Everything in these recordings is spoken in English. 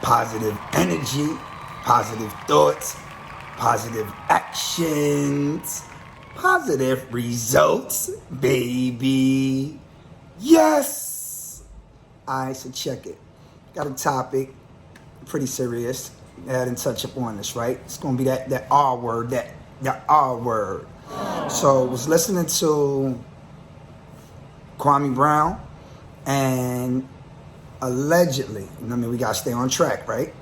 positive energy, positive thoughts, positive actions, positive results, baby. Yes! Alright, so check it. Got a topic, pretty serious. I didn't touch up on this, right? It's gonna be that R word, that R word. So was listening to Kwame Brown, and allegedly, we gotta stay on track, right?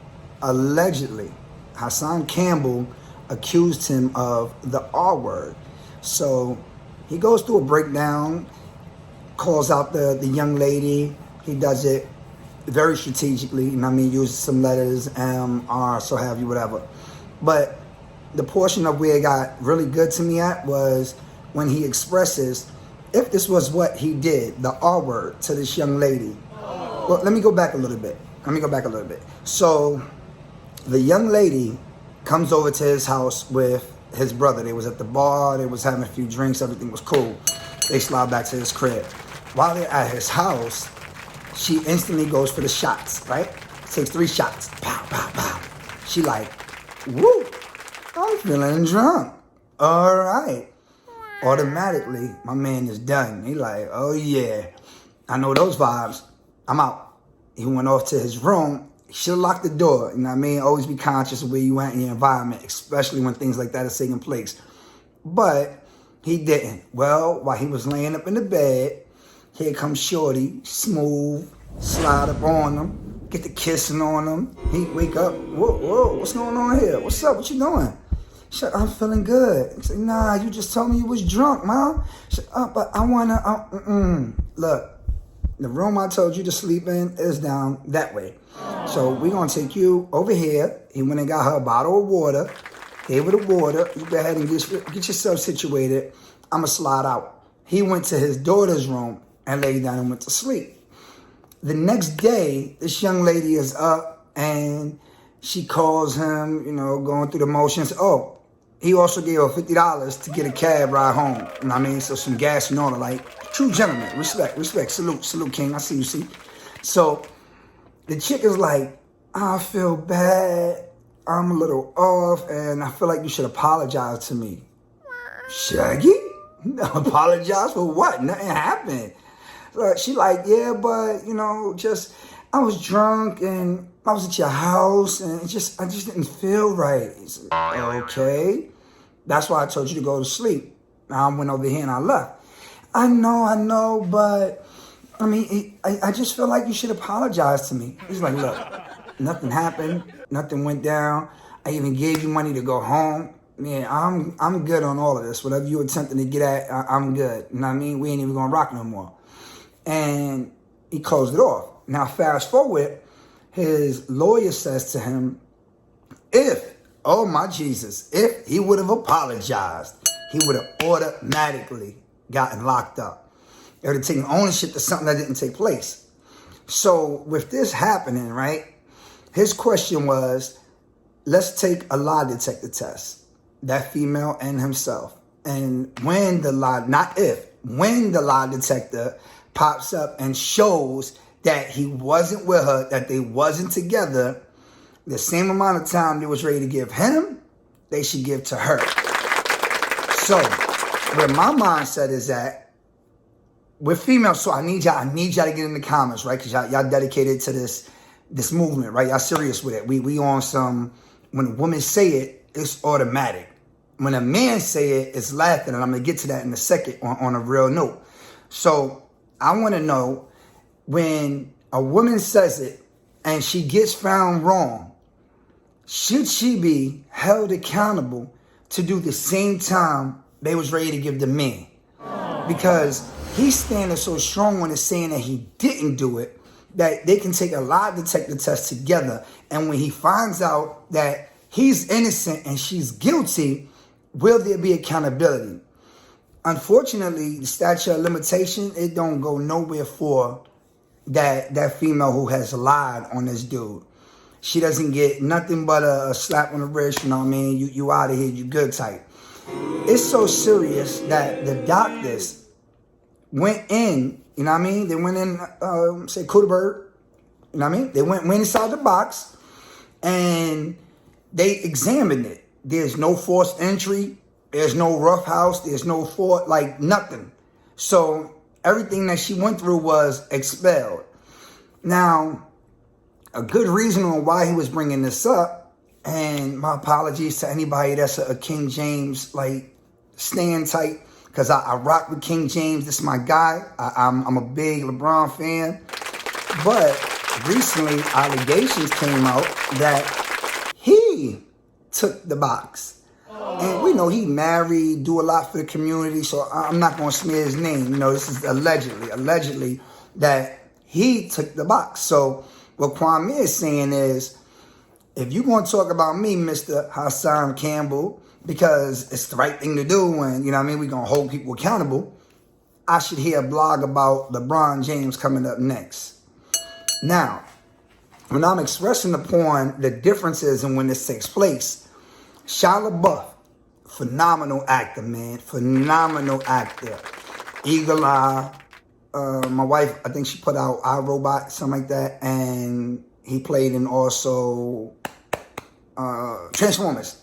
Allegedly, Hassan Call accused him of the R word. So he goes through a breakdown, calls out the young lady. He does it very strategically, uses some letters, M, R, so have you, whatever. But the portion of where it got really good to me at was when he expresses, if this was what he did, the R word, to this young lady. Well, let me go back a little bit. So the young lady comes over to his house with his brother. They was at the bar, they was having a few drinks, everything was cool. They slide back to his crib. While they're at his house, she instantly goes for the shots, right? Takes 3 shots. Pow, pow, pow. She like, woo, I'm feeling drunk. All right. Automatically, my man is done. He like, oh yeah, I know those vibes. I'm out. He went off to his room. He should have locked the door. Always be conscious of where you at in your environment, especially when things like that are taking place. But he didn't. Well, while he was laying up in the bed, here comes Shorty, smooth, slide up on him, get the kissing on him. He wake up, whoa, what's going on here? What's up? What you doing? She said, I'm feeling good. He said, nah, you just told me you was drunk, Mom. She said, but I wanna, Look, the room I told you to sleep in is down that way. So we're gonna take you over here. He went and got her a bottle of water, gave her the water. You go ahead and get yourself situated. I'ma slide out. He went to his daughter's room and laid down and went to sleep. The next day, this young lady is up and she calls him, going through the motions. Oh, he also gave her $50 to get a cab ride home. So some gas and all that. Like, true gentleman. Respect. Salute, King. I see you, see. So the chick is like, I feel bad. I'm a little off and I feel like you should apologize to me. Shaggy? Apologize for what? Nothing happened. She like, yeah, but, I was drunk and I was at your house and I just didn't feel right. He said, okay. That's why I told you to go to sleep. I went over here and I left. I know, but, I just feel like you should apologize to me. He's like, look, nothing happened. Nothing went down. I even gave you money to go home. Man, I'm good on all of this. Whatever you attempting to get at, I'm good. We ain't even gonna rock no more. And he closed it off. Now, fast forward, his lawyer says to him, if he would have apologized, he would have automatically gotten locked up. It would have taken ownership to something that didn't take place. So with this happening, right, his question was, let's take a lie detector test, that female and himself. And when the lie detector pops up and shows that he wasn't with her, that they wasn't together, the same amount of time they was ready to give him, they should give to her. So where my mindset is at with females, so I need y'all to get in the comments, right? Because y'all dedicated to this movement, right? Y'all serious with it. We on some, when a woman say it, it's automatic. When a man say it, it's laughing, and I'm gonna get to that in a second on a real note. So I want to know, when a woman says it and she gets found wrong, should she be held accountable to do the same time they was ready to give the man? Because he's standing so strong on it, saying that he didn't do it, that they can take a lie detector test together. And when he finds out that he's innocent and she's guilty, will there be accountability? Unfortunately, the statute of limitation, it don't go nowhere for that female who has lied on this dude. She doesn't get nothing but a slap on the wrist, you out of here, you good type. It's so serious that the doctors went in, They went in, say, Cooterberg, They went inside the box And they examined it. There's no forced entry. There's no rough house. There's no fort, like nothing. So everything that she went through was expelled. Now, a good reason on why he was bringing this up, and my apologies to anybody that's a King James, like, stand tight, because I rock with King James. This is my guy. I'm a big LeBron fan. But recently, allegations came out that he took the box. And we know he married, do a lot for the community, so I'm not going to smear his name. You know, this is allegedly that he took the box. So what Kwame is saying is, if you're going to talk about me, Mr. Hassan Campbell, because it's the right thing to do and, you know what I mean, we're going to hold people accountable, I should hear a blog about LeBron James coming up next. Now, when I'm expressing upon the differences in when this takes place, Shia LaBeouf, phenomenal actor, man. Phenomenal actor. Eagle Eye. My wife, I think she put out iRobot, something like that. And he played in also Transformers.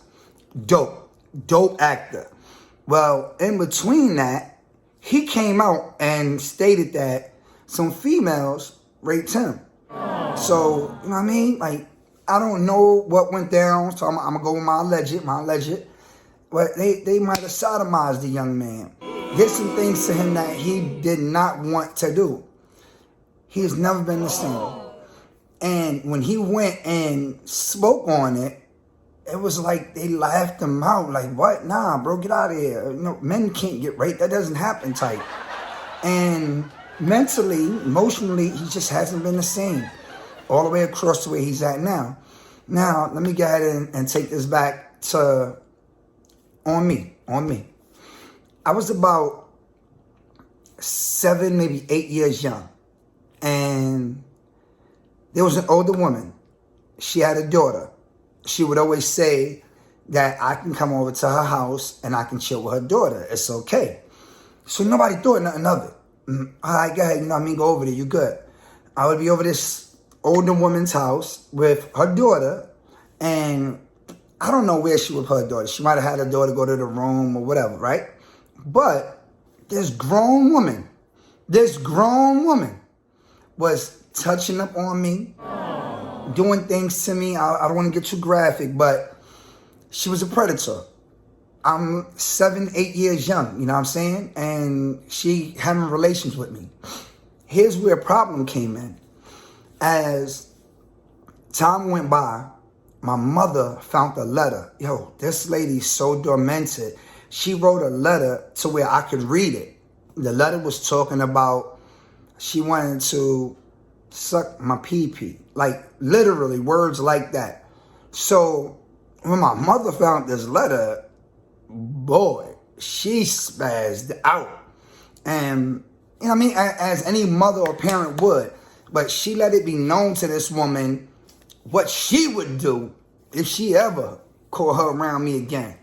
Dope actor. Well, in between that, he came out and stated that some females raped him. So, you know what I mean? Like, I don't know what went down, so I'm going to go with my alleged. But they might have sodomized the young man. Did some things to him that he did not want to do. He has never been the same. And when he went and spoke on it, it was like they laughed him out. Like, what? Nah, bro, get out of here. You know, men can't get raped. That doesn't happen type. And mentally, emotionally, he just hasn't been the same. All the way across to where he's at now. Now, let me go ahead and take this back to on me. I was about 7, maybe 8 years young. And there was an older woman. She had a daughter. She would always say that I can come over to her house and I can chill with her daughter. It's okay. So nobody thought nothing of it. All right, go ahead. You know what I mean? Go over there. You good. I would be over this older woman's house with her daughter. And I don't know where she would put her daughter. She might have had her daughter go to the room or whatever, right? But this grown woman was touching up on me, doing things to me. I don't want to get too graphic, but she was a predator. I'm 7, 8 years young, you know what I'm saying? And she having relations with me. Here's where a problem came in. As time went by, my mother found a letter. Yo, this lady's so demented. She wrote a letter to where I could read it. The letter was talking about she wanted to suck my pee-pee. Like, literally, words like that. So, when my mother found this letter, boy, she spazzed out. And, you know what I mean, as any mother or parent would. But she let it be known to this woman what she would do if she ever caught her around me again.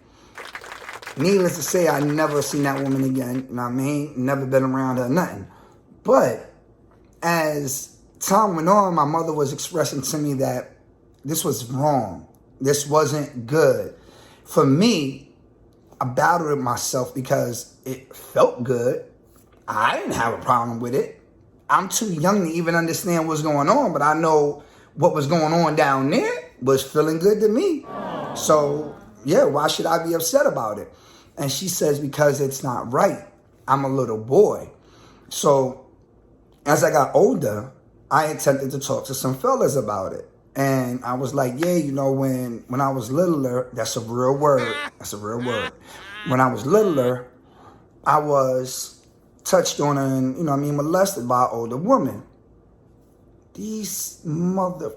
Needless to say, I never seen that woman again. You know what I mean? Never been around her, nothing. But as time went on, my mother was expressing to me that this was wrong. This wasn't good. For me, I battled with myself because it felt good. I didn't have a problem with it. I'm too young to even understand what's going on, but I know what was going on down there was feeling good to me. So, yeah, why should I be upset about it? And she says, because it's not right. I'm a little boy. So, as I got older, I attempted to talk to some fellas about it. And I was like, yeah, you know, when I was littler, that's a real word. That's a real word. When I was littler, I was touched on and, you know what I mean, molested by an older woman. These mother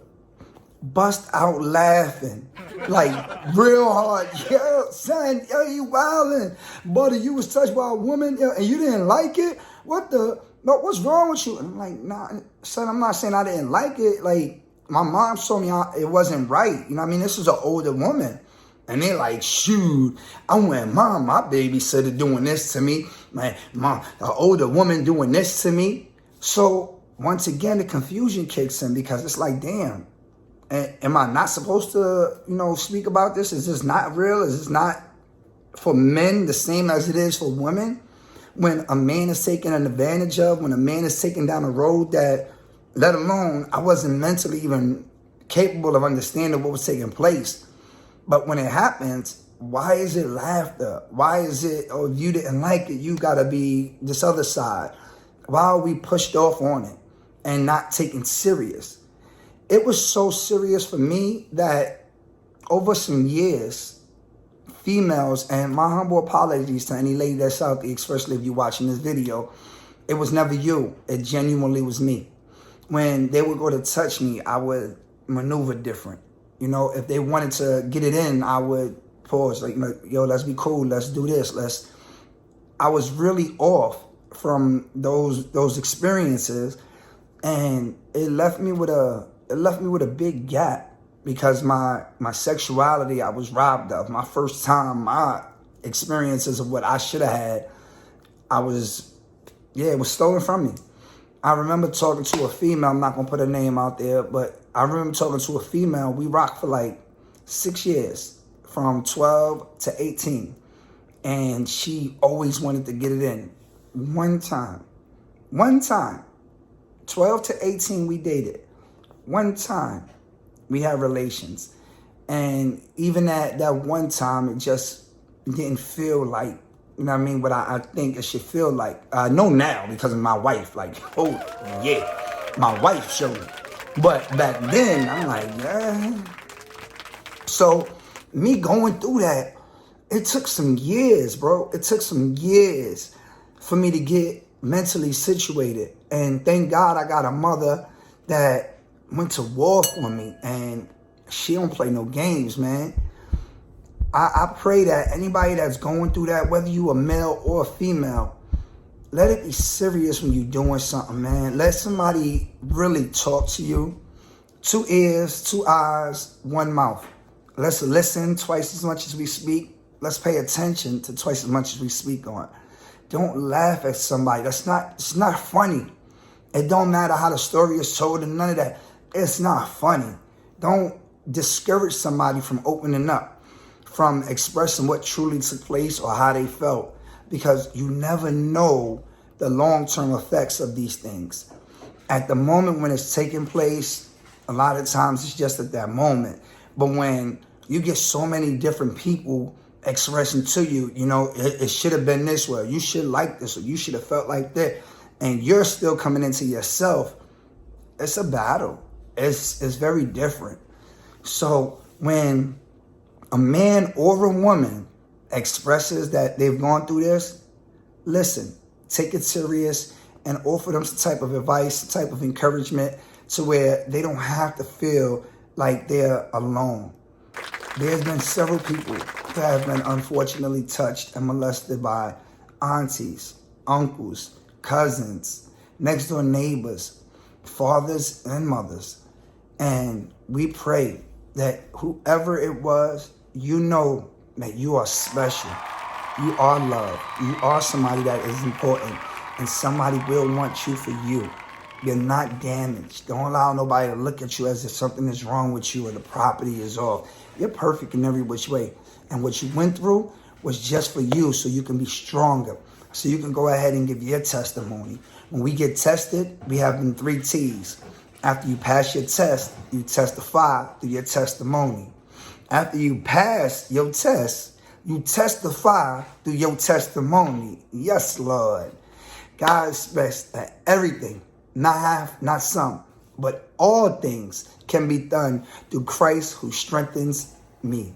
bust out laughing, like real hard. Yo, son, yo, you wildin'. Buddy, you was touched by a woman, yo, and you didn't like it? What's wrong with you? And I'm like, nah, son, I'm not saying I didn't like it. Like, my mom told me it wasn't right. You know what I mean? This was an older woman. And they're like, shoot, I went, Mom, my babysitter doing this to me. My mom, an older woman doing this to me. So once again, the confusion kicks in because it's like, damn, Am I not supposed to, speak about this? Is this not real? Is this not for men the same as it is for women? When a man is taken advantage of, when a man is taken down a road that, let alone, I wasn't mentally even capable of understanding what was taking place. But when it happens, why is it laughter? Why is it, oh, if you didn't like it, you gotta be this other side? Why are we pushed off on it and not taken serious? It was so serious for me that over some years, females, and my humble apologies to any lady that's out there, especially if you're watching this video, it was never you. It genuinely was me. When they would go to touch me, I would maneuver different. If they wanted to get it in, I would pause, like, yo, let's be cool, let's do this. I was really off from those experiences, and it left me with a big gap. Because my sexuality, I was robbed of. My first time, my experiences of what I should have had, it was stolen from me. I remember talking to a female, I'm not going to put her name out there, but I remember talking to a female, we rocked for like 6 years, from 12 to 18. And she always wanted to get it in. One time, 12 to 18 we dated. One time. We had relations. And even at that one time, it just didn't feel like, what I think it should feel like. I know now because of my wife. Like, oh, yeah, my wife showed me. But back then, I'm like, yeah. So me going through that, it took some years, bro. It took some years for me to get mentally situated. And thank God I got a mother that went to war for me, and she don't play no games, man. I pray that anybody that's going through that, whether you a male or a female, let it be serious when you're doing something, man. Let somebody really talk to you. 2 ears, 2 eyes, 1 mouth. Let's listen twice as much as we speak. Let's pay attention to twice as much as we speak on. Don't laugh at somebody. It's not funny. It don't matter how the story is told and none of that. It's not funny. Don't discourage somebody from opening up, from expressing what truly took place or how they felt, because you never know the long-term effects of these things. At the moment when it's taking place, a lot of times it's just at that moment. But when you get so many different people expressing to you, it should have been this way, you should like this, or you should have felt like that, and you're still coming into yourself, it's a battle. It's very different. So when a man or a woman expresses that they've gone through this, listen, take it serious and offer them some type of advice, some type of encouragement to where they don't have to feel like they're alone. There's been several people that have been unfortunately touched and molested by aunties, uncles, cousins, next door neighbors, fathers and mothers. And we pray that whoever it was, that you are special. You are loved. You are somebody that is important. And somebody will want you for you. You're not damaged. Don't allow nobody to look at you as if something is wrong with you or the property is off. You're perfect in every which way. And what you went through was just for you, so you can be stronger. So you can go ahead and give your testimony. When we get tested, we have them 3 T's. After you pass your test, you testify through your testimony. After you pass your test, you testify through your testimony. Yes, Lord. God expects that everything, not half, not some, but all things can be done through Christ who strengthens me.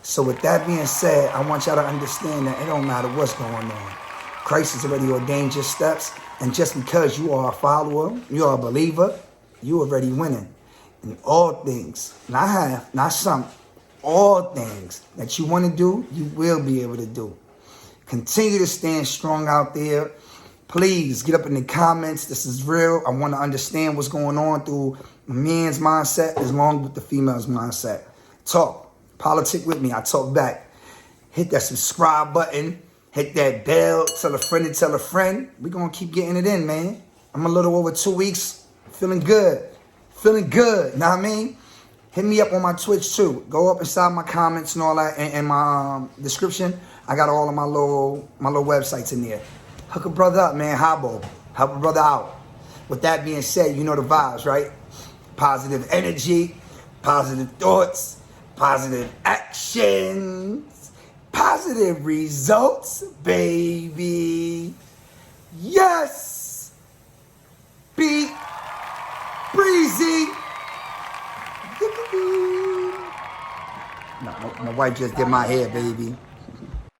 So with that being said, I want y'all to understand that it don't matter what's going on. Christ has already ordained your steps. And just because you are a follower, you are a believer, you already winning. In all things, not half, not some, all things that you want to do, you will be able to do. Continue to stand strong out there. Please get up in the comments. This is real. I want to understand what's going on through the man's mindset as long with the female's mindset. Talk. Politic with me. I talk back. Hit that subscribe button. Hit that bell. Tell a friend to tell a friend. We're going to keep getting it in, man. I'm a little over 2 weeks. Feeling good. Know what I mean? Hit me up on my Twitch too. Go up inside my comments and all that, and my description. I got all of my little websites in there. Hook a brother up, man. Hobbo. Help a brother out. With that being said, you know the vibes, right? Positive energy, positive thoughts, positive actions, positive results, baby. Yes. Be breezy. No, my wife just did my hair, baby.